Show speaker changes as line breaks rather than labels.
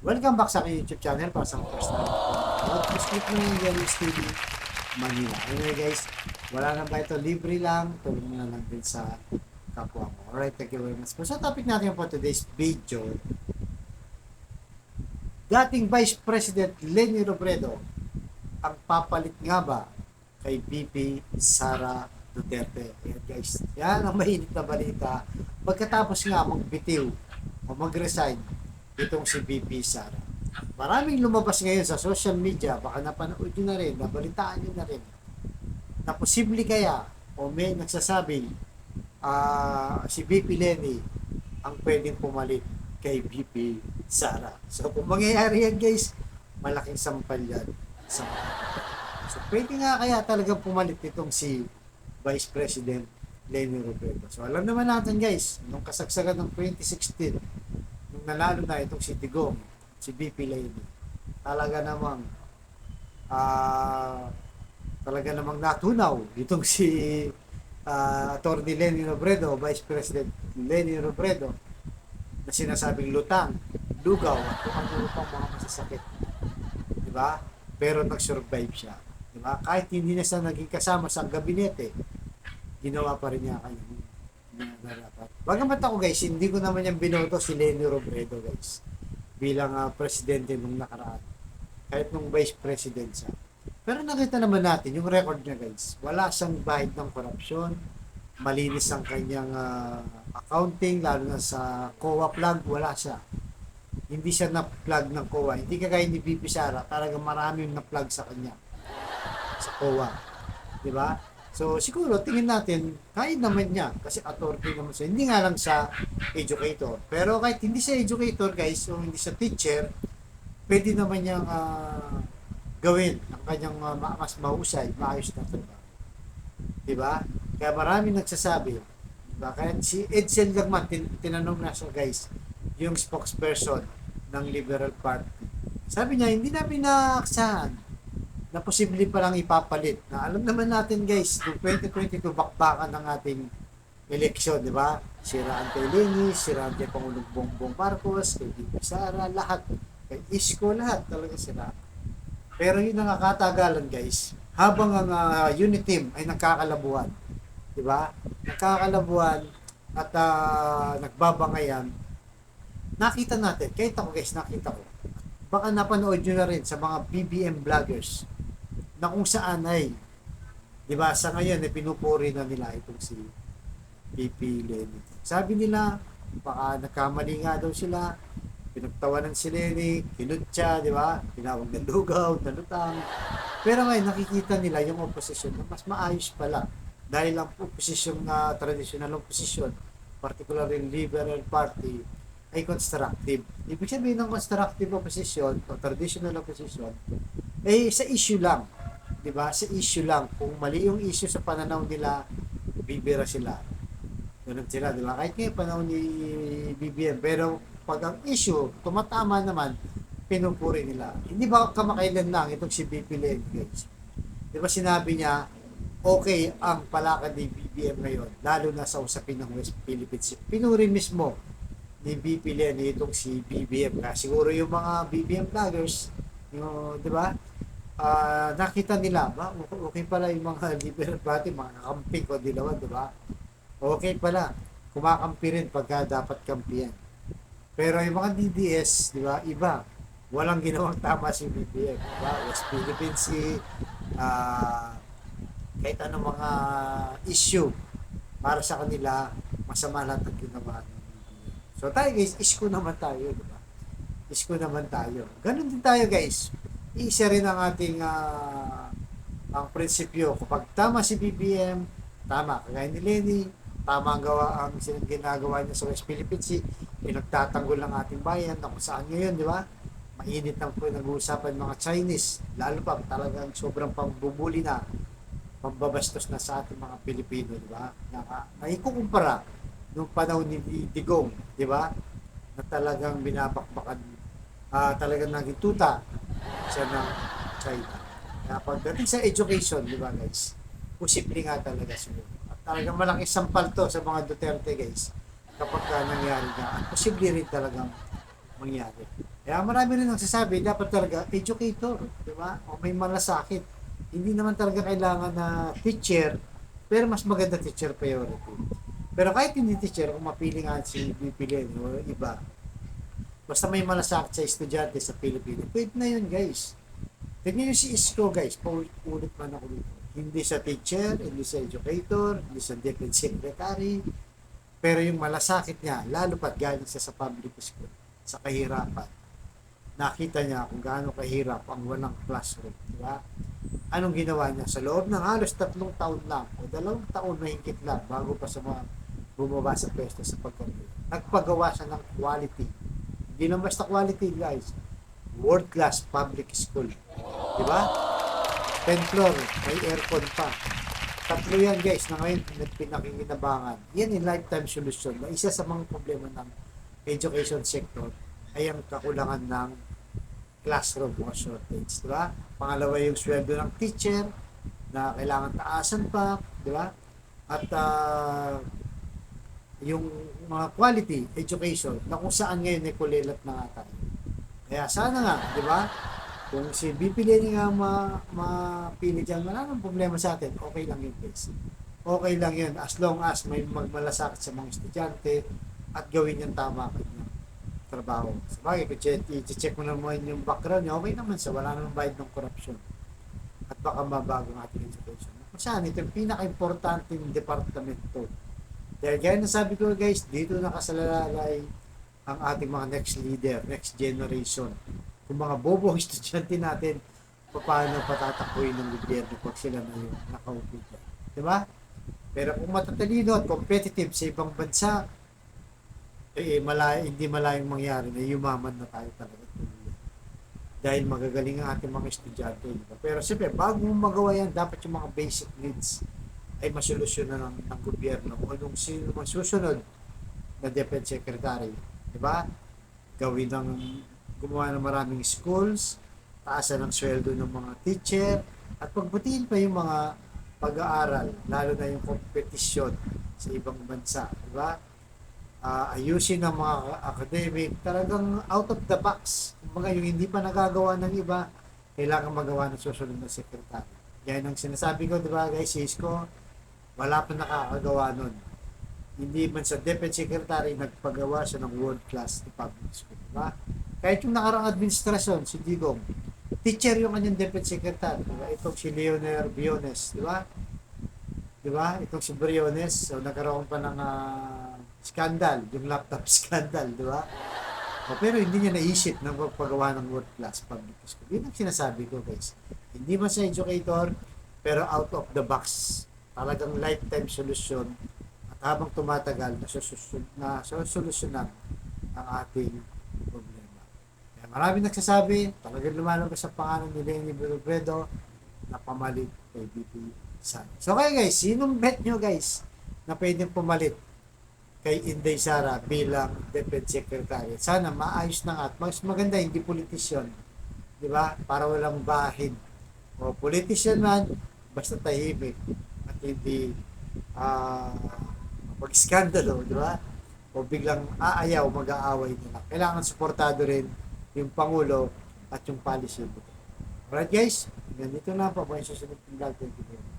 Welcome back sa aking YouTube channel para sa first time. Please click mo yung Yanis TV Manila. Anyway guys, wala na ba ito? Libre lang. Tulong mo na lang din sa kapwa mo. Alright, thank you very much. So, sa topic natin for today's video, dating Vice President Leni Robredo ang papalit nga ba kay VP Sara Duterte? Ayan guys, yan ang mainit na balita. Pagkatapos nga magbitiw o mag-resign itong si VP Sara. Maraming lumabas ngayon sa social media, baka napanood nyo na rin, nabalitaan nyo na rin, na posible kaya o may nagsasabing si VP Leni ang pwedeng pumalit kay VP Sara. So kung mangyayari yan guys, malaking sampal yan. So pwede nga kaya talagang pumalit itong si Vice President Leni Robredo. So alam naman natin guys, nung kasagsagan ng 2016, nung nanalo na itong si Digong, si VP Leni, talaga namang natunaw itong si Atty. Leni Robredo, Vice President Leni Robredo, na sinasabing lutang, lugaw, at kung ano pang mga masasakit. Diba? Pero nag-survive siya. Diba? Kahit hindi na siya naging kasama sa gabinete, ginawa pa rin niya kanyang narapat. Bagamat ako guys, hindi ko naman yung binoto si Leni Robredo guys bilang presidente nung nakaraan. Kahit nung vice president siya. Pero nakita naman natin yung record niya guys. Wala siyang bahid ng korupsyon. Malinis ang kanyang accounting, lalo na sa COA plug, wala siya. Hindi siya na-plug ng COA. Hindi kagaya ni VP Sara, talagang maraming na-plug sa kanya. Sa COA. Diba? So, siguro, tingin natin, kaya naman niya, kasi authority naman siya. Hindi nga lang sa educator. Pero kahit hindi siya educator, guys, o hindi siya teacher, pwede naman niyang gawin ang kanyang mas mahusay, maayos na trabaho. Diba? Kaya maraming nagsasabi, diba? Kaya si Edsel Lagman, tinanong na siya, guys, yung spokesperson ng Liberal Party. Sabi niya, hindi namin naaksahan na posible palang ipapalit. Na alam naman natin guys, noong 2022 bakbakan ng ating eleksyon, di ba? Siraan kay Leni, siraan kay Pangulong Bongbong Marcos, kay VP Sara, lahat. Kay Isko, lahat talaga sila. Pero yun ang nakatagalan guys, habang ang unit team ay nakakalabuhan, di ba? Nakakalabuhan at nagbabangayan, nakita natin, kahit ako guys, nakita ko, baka napanood nyo na rin sa mga BBM vloggers, na kung saan ay, di ba, sa ngayon ay pinupuri na nila itong si VP Leni. Sabi nila, baka nagkamali nga daw sila, pinagtawanan si Leni, kinutya, di ba, tinawag na lugaw, na lutang. Pero ngayon nakikita nila yung opposition na mas maayos pala dahil ang opposition na traditional opposition, particularly Liberal Party, ay constructive. Ibig sabihin ng constructive opposition o traditional opposition ay sa issue lang. Diba? Sa issue lang. Kung mali yung issue sa pananaw nila, bibira sila. Ganun sila, diba? Kahit ngayon panahon ni BBM. Pero pag ang issue, tumatama naman, pinupuri nila. Hindi ba kamakailan lang itong si VP Leni, guys? Diba sinabi niya, okay ang palakad ni BBM ngayon, lalo na sa usapin ng West Philippines. Pinuri mismo ni VP Leni itong si BBM. Siguro yung mga BBM vloggers, yung, di ba? Nakita nila, ba? Okay pala yung mga Liberal Party, mga kakamping o dilawan, di ba? Okay pala, kumakampi rin pagka dapat kampiyan. Pero yung mga DDS, di ba, iba, walang ginawang tama si BBM, di ba? West Philippines, kahit anong mga issue, para sa kanila, masama lahat ang ginawa. So tayo guys, isko naman tayo, di ba? Isko naman tayo. Ganun din tayo guys. Isa rin ang ating ang prinsipyo. Kapag tama si BBM, tama. Kagaya ni Leni, tama ang ginagawa niya sa West Philippines Sea, pinagtatanggol ng ating bayan na kung saan ngayon, di ba? Mainit ang nag-uusapan mga Chinese, lalo pa talagang sobrang pambubuli na, pambabastos na sa ating mga Pilipino, di ba? Naikukumpara nung panahon ni Digong, di ba? Na talagang binabakbakan, talagang naging tuta siya ng China. Kaya pagdating sa education, di ba guys, posible nga talaga siguro. At talagang malaking sampal to sa mga Duterte guys, kapag nangyari na, posible rin talagang mangyari. Kaya marami rin nagsasabi, dapat talaga educator, di ba? O may malasakit. Hindi naman talaga kailangan na teacher, pero mas maganda teacher priority. Pero kahit hindi teacher, kung mapili nga si pipiliin o iba, basta may malasakit sa estudyante sa Pilipinas, pwede na yun guys. Tignan nyo si Isko guys, paulit man ako dito. Hindi sa teacher, hindi sa educator, hindi sa deputy secretary, pero yung malasakit niya, lalo pat galing siya sa public school, sa kahirapan. Nakita niya kung gaano kahirap ang walang classroom, di ba? Anong ginawa niya? Sa loob ng halos 3 taon lang, o 2 taon na higit lang, bago pa sa mga bumaba sa pwesto sa pagkaroon. Nagpagawa siya ng quality. Hindi lang basta quality, guys. World class public school. Di ba? 10 floor, may aircon pa. 3 yan guys na ngayon pinakikinabangan. Yan yung lifetime solution. Na isa sa mga problema ng education sector ay ang kakulangan ng classroom o shortage. Di ba? Pangalawa yung sweldo ng teacher na kailangan taasan pa. Di ba? At yung mga quality education na kung saan ngayon ay kulilat na nga tayo. Kaya sana nga, di ba? Kung si BP Lenny nga mapili dyan, wala nang problema sa atin. Okay lang yun, guys. Okay lang yun as long as may magmalasakit sa mga estudyante at gawin yung tama kanyang trabaho. Sabagay, kung i-check mo naman yung background niya, okay naman sa wala namang bayad ng corruption. At baka mabago ang ating education. Kung saan, ito yung pinaka-importante ng departamento. Dahil gaya na sabi ko guys, dito nakasalalay ang ating mga next leader, next generation. Kung mga bobo estudyante natin, paano patatakuin ng gobyerno pag sila na yung nakaupo dyan. Diba? Pero kung matatalino at competitive sa ibang bansa, hindi malayong mangyari na yumaman na tayo talaga. Dahil magagaling ang ating mga estudyante. Diba? Pero siyempre, bago mo magawa yan, dapat yung mga basic needs ay masolusyonan ng gobyerno o nung sino man susunod na Defense Secretary. Diba? Gawin ng gumawa ng maraming schools, taasan ng sweldo ng mga teacher, at pagbutihin pa yung mga pag-aaral, lalo na yung kompetisyon sa ibang bansa, di ba? Ayusin ang mga academic, talagang out of the box. Kumbaga yung hindi pa nagagawa ng iba, kailangan magawa ng susunod na sekretary. Yan ang sinasabi ko, di ba guys, Cisco, wala pa nakakagawa nun. Hindi man sa Deputy Secretary nagpagawa siya ng world class na public school, di ba? Kahit yung nakarang administrasyon, si Digong, teacher yung kanyang Deputy Secretary, di ba? Itong si Leonel Briones, di ba? Di ba? Itong si Briones, so nagkaroon pa ng scandal, yung laptop scandal, di ba? Pero hindi niya naisip na magpagawa ng world class public school. Yun ang sinasabi ko guys. Hindi man sa educator, pero out of the box. Talagang lifetime solution at habang tumatagal, nasusolusyonan ang ating problema. Kaya maraming nagsasabi, talagang lumalabas sa pangalan ni Lenny Robredo na pamalit kay BP Sara. So kaya guys, sinong bet nyo guys na pwedeng pumalit kay Inday Sara bilang Deputy Secretary? Sana maayos na nga at mas maganda hindi politisyon, di ba? Para walang bahin. O politician man, basta tahimik at hindi mag-skandalo, di ba? O biglang aayaw, mag-aaway nila. Kailangan suportado rin yung Pangulo at yung policy. Alright guys, ganito na po. May susunod ng vlog. Thank you.